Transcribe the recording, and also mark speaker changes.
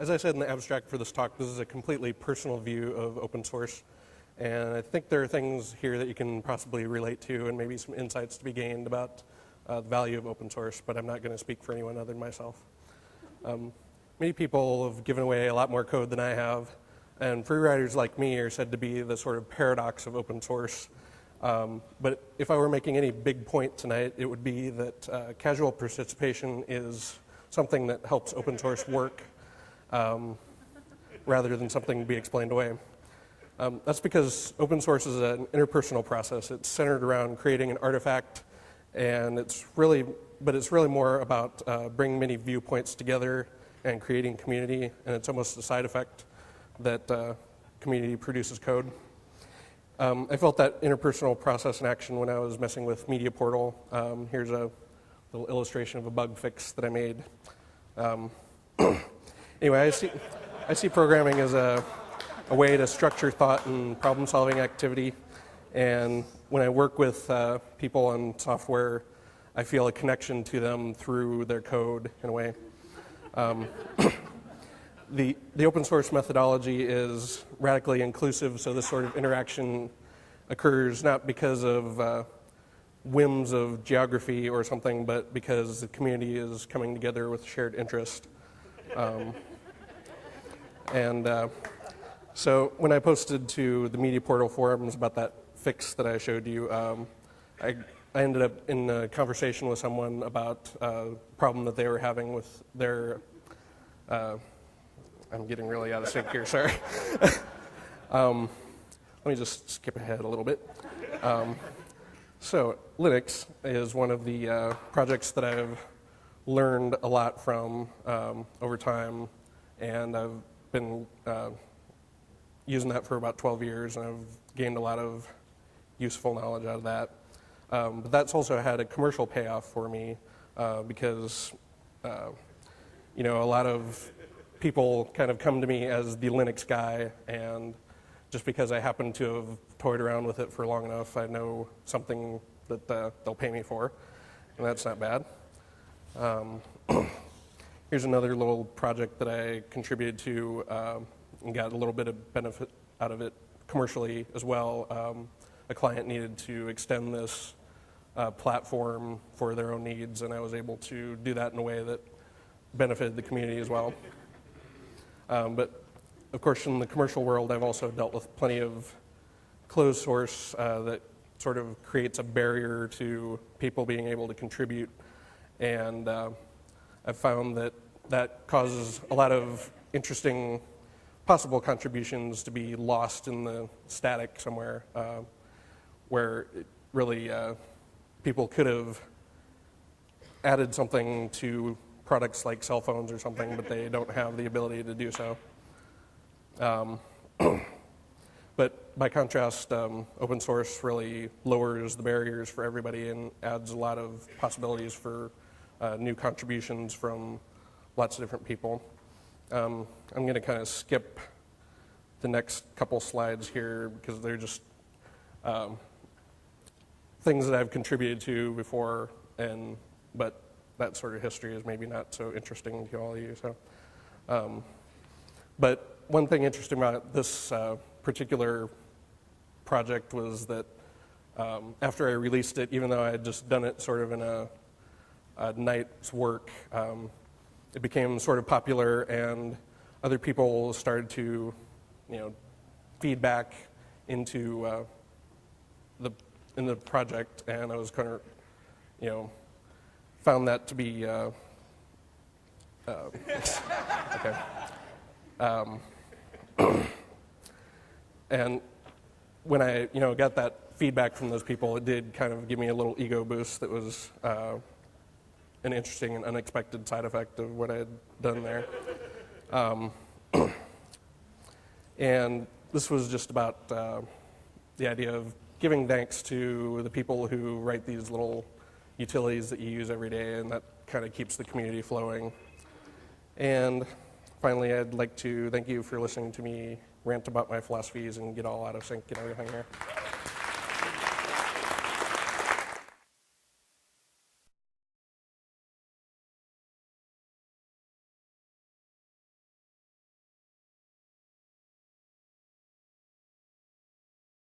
Speaker 1: As I said in the abstract for this talk, this is a completely personal view of open source. And I think there are things here that you can possibly relate to and maybe some insights to be gained about the value of open source, but I'm not going to speak for anyone other than myself. Many people have given away a lot more code than I have, and free riders like me are said to be the sort of paradox of open source. But if I were making any big point tonight, it would be that casual participation is something that helps open source work rather than something to be explained away. That's because open source is an interpersonal process. It's centered around creating an artifact, and it's really more about bringing many viewpoints together and creating community, and it's almost a side effect that community produces code. I felt that interpersonal process in action when I was messing with Media Portal. Here's a little illustration of a bug fix that I made. Anyway, I see programming as a way to structure thought and problem-solving activity. And when I work with people on software, I feel a connection to them through their code in a way. The open source methodology is radically inclusive, so this sort of interaction occurs not because of whims of geography or something, but because the community is coming together with shared interest. So when I posted to the Media Portal forums about that fix that I showed you, I ended up in a conversation with someone about a problem that they were having with their I'm getting really out of sync here, sorry. Let me just skip ahead a little bit. So Linux is one of the projects that I've learned a lot from over time, and I've been using that for about 12 years, and I've gained a lot of useful knowledge out of that. But that's also had a commercial payoff for me because a lot of people kind of come to me as the Linux guy, and just because I happen to have toyed around with it for long enough, I know something that they'll pay me for, and that's not bad. Here's another little project that I contributed to and got a little bit of benefit out of it commercially as well. A client needed to extend this platform for their own needs, and I was able to do that in a way that benefited the community as well. But of course, in the commercial world, I've also dealt with plenty of closed source that sort of creates a barrier to people being able to contribute. And I've found that that causes a lot of interesting possible contributions to be lost in the static somewhere, where it really people could have added something to products like cell phones or something, but they don't have the ability to do so. But by contrast, open source really lowers the barriers for everybody and adds a lot of possibilities for new contributions from lots of different people. I'm going to kind of skip the next couple slides here because they're just things that I've contributed to before, but that sort of history is maybe not so interesting to all of you. So, but one thing interesting about this particular project was that after I released it, even though I had just done it sort of in a night's work, it became sort of popular, and other people started to, feed back into in the project, and I was kind of, found that to be okay. And when I, got that feedback from those people, it did kind of give me a little ego boost that was an interesting and unexpected side effect of what I had done there. And this was just about the idea of giving thanks to the people who write these little utilities that you use every day, and that kind of keeps the community flowing. And finally, I'd like to thank you for listening to me rant about my philosophies and get all out of sync and everything here.